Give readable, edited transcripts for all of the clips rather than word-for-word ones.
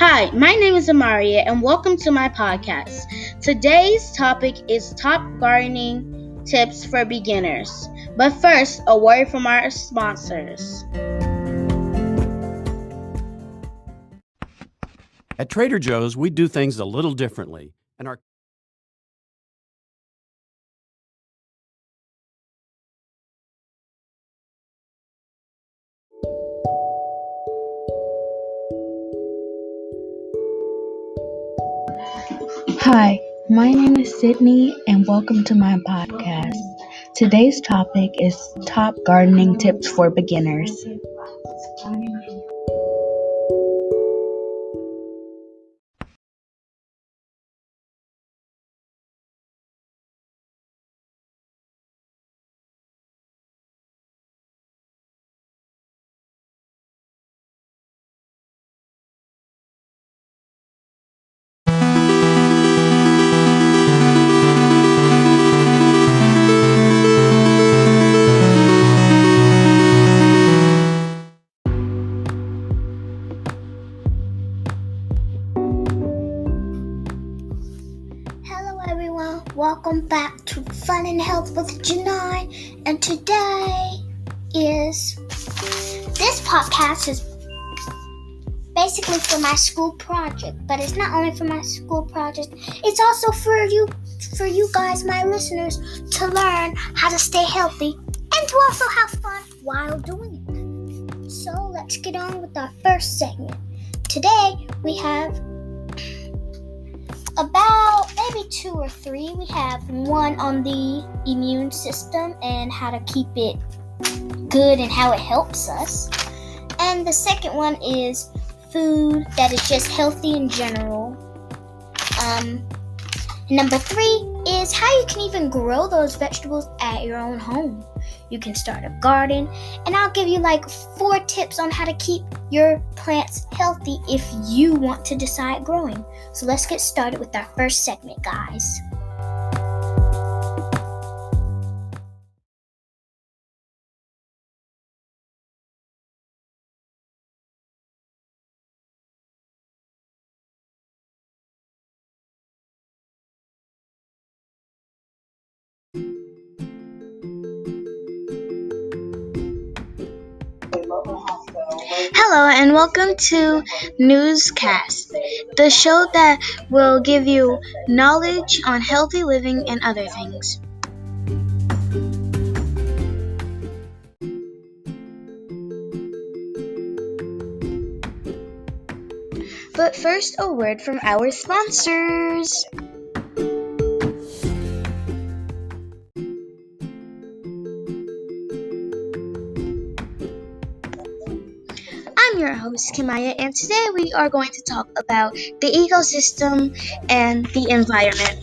Hi, my name is Amaria and welcome to my podcast. Today's topic is top gardening tips for beginners. But first, a word from our sponsors. At Trader Joe's, we do things a little differently, and our Hi, my name is Sydney and welcome to my podcast. Today's topic is top gardening tips for beginners. Hello everyone, welcome back to Fun and Health with Janai, and today this podcast is basically for my school project, but it's not only for my school project, it's also for you guys, my listeners, to learn how to stay healthy and to also have fun while doing it. So let's get on with our first segment. Today we have about maybe 2 or 3. We have one on the immune system and how to keep it good and how it helps us. And the second one is food that is just healthy in general. Number 3 is how you can even grow those vegetables at your own home. You can start a garden, and I'll give you like 4 tips on how to keep your plants healthy if you want to decide growing. So let's get started with our first segment, guys. Hello and welcome to Newscast, the show that will give you knowledge on healthy living and other things. But first, a word from our sponsors. I'm your host, Kimaya, and today we are going to talk about the ecosystem and the environment.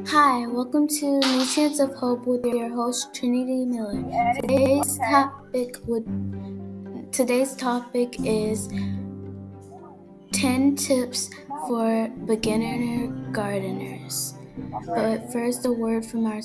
Hi, welcome to Nutrients of Hope with your host Trinity Miller. Today's topic is 10 tips for beginner gardeners. But first, a word from our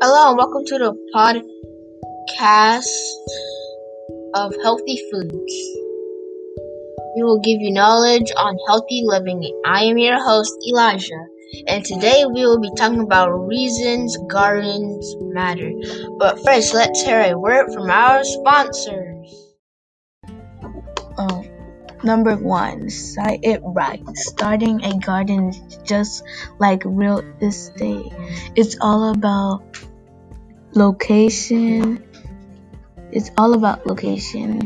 Hello and welcome to the podcast of healthy foods. We will give you knowledge on healthy living. I am your host, Elijah, and today we will be talking about reasons gardens matter. But first, let's hear a word from our sponsors. Number 1, start it right. Starting a garden is just like real estate. It's all about location.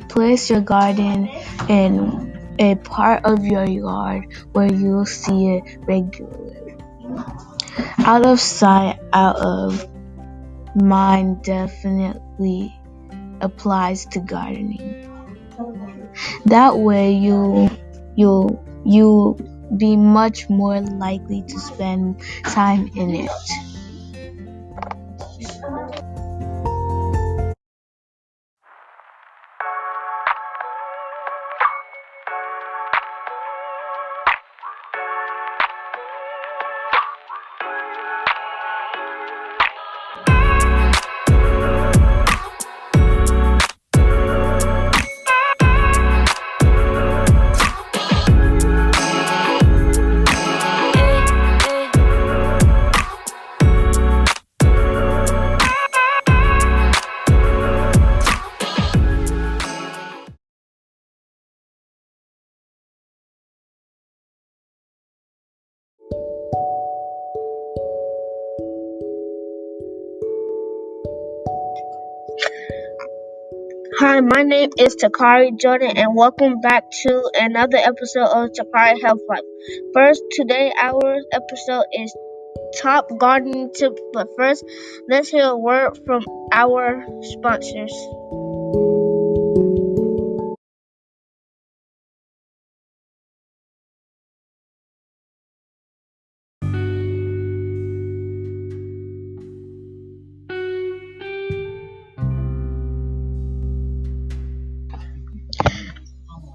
Place your garden in a part of your yard where you'll see it regularly. Out of sight, out of mind, definitely applies to gardening. That way you'll be much more likely to spend time in it. Hi, my name is Takari Jordan, and welcome back to another episode of Takari Health Life. First, today our episode is top gardening tips, but first, let's hear a word from our sponsors.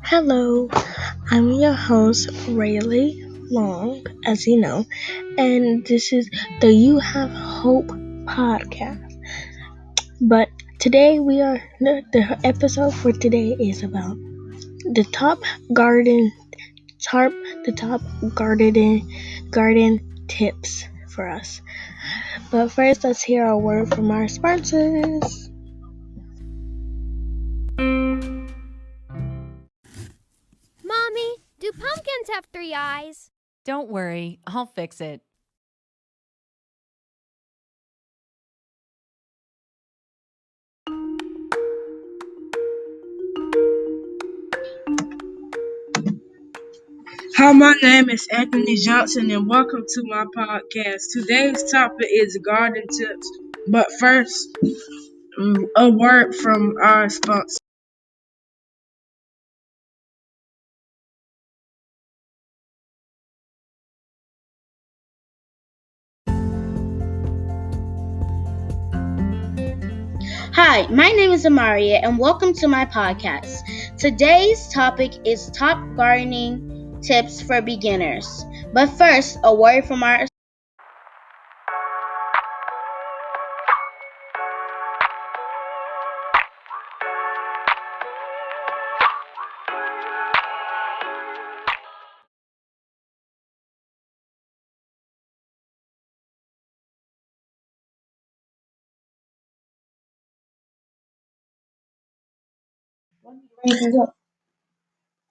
Hello, I'm your host, Rayleigh Long, as you know, and this is the You Have Hope podcast. But today the episode for today is about the top garden garden tips for us. But first, let's hear a word from our sponsors. Mommy, do pumpkins have 3 eyes? Don't worry, I'll fix it. Hi, my name is Anthony Johnson, and welcome to my podcast. Today's topic is garden tips, but first, a word from our sponsor. Hi, my name is Amaria, and welcome to my podcast. Today's topic is top gardening tips for beginners. But first, a word from our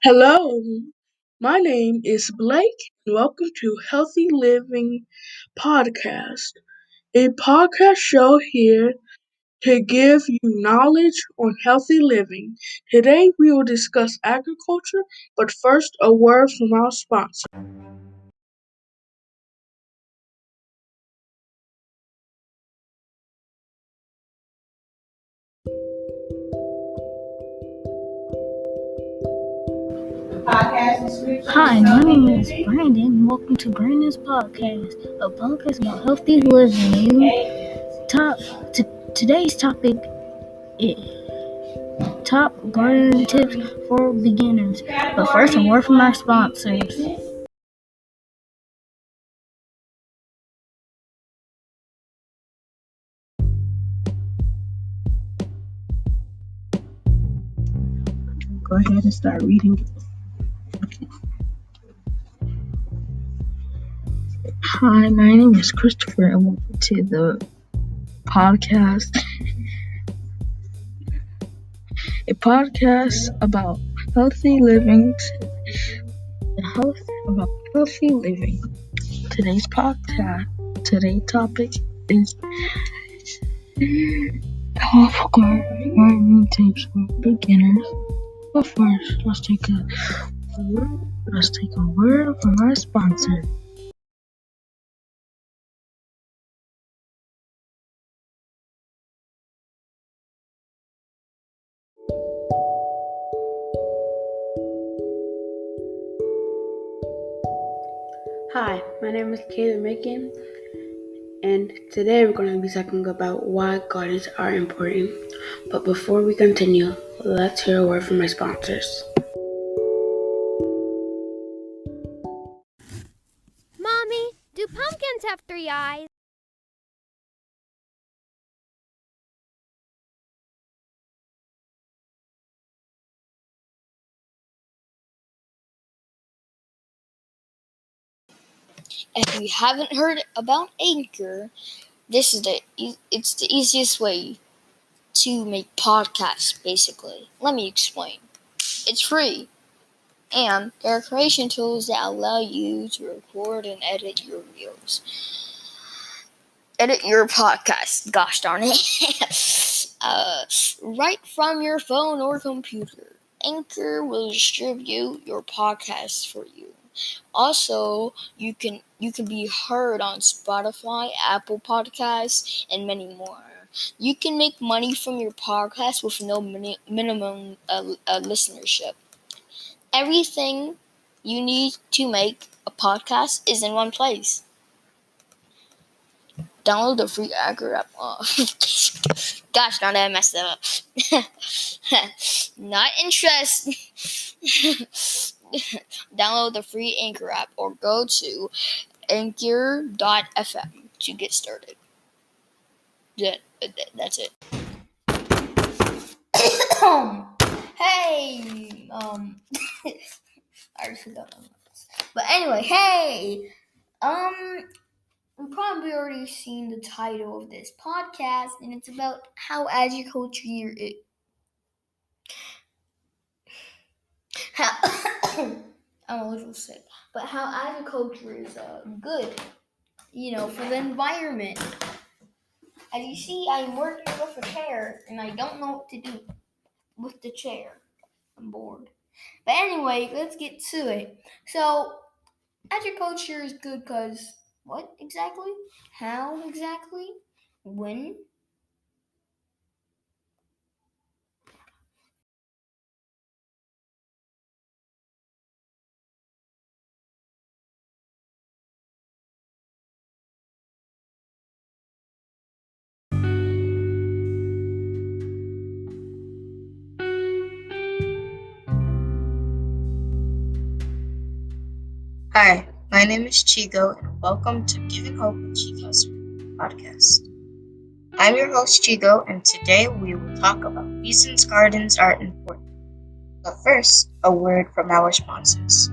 Hello, my name is Blake, and welcome to Healthy Living Podcast, a podcast show here to give you knowledge on healthy living. Today, we will discuss agriculture, but first, a word from our sponsor. Hi, my name is Brandon. Welcome to Brandon's podcast, a podcast about healthy living. Today's topic is top gardening tips for beginners. But first, a word from our sponsors. Go ahead and start reading. Hi, my name is Christopher, and welcome to the podcast. A podcast about healthy living. About healthy living. Today's topic is top gardening tips for beginners. But first, let's take a word from our sponsor. Hi, my name is Kayla Macon, and today we're going to be talking about why gardens are important. But before we continue, let's hear a word from my sponsors. Mommy, do pumpkins have 3 eyes? If you haven't heard about Anchor, it's the easiest way to make podcasts. Basically, let me explain. It's free, and there are creation tools that allow you to record and edit your podcast. Gosh darn it! Right from your phone or computer. Anchor will distribute your podcast for you. Also, you can be heard on Spotify, Apple Podcasts, and many more. You can make money from your podcast with no minimum listenership. Everything you need to make a podcast is in one place. Download the free Anchor app. Oh. Gosh, now that I messed that up. Not interested. Download the free Anchor app or go to anchor.fm to get started. That's it. Hey, I already forgot. But anyway, hey, you've probably already seen the title of this podcast, and it's about how agriculture is. I'm a little sick, but how agriculture is good, for the environment. As you see, I'm working with a chair, and I don't know what to do with the chair. I'm bored. But anyway, let's get to it. So, agriculture is good because what exactly? How exactly? When? Hi, my name is Chico, and welcome to Giving Hope with Chico's podcast. I'm your host, Chico, and today we will talk about reasons gardens are important. But first, a word from our sponsors.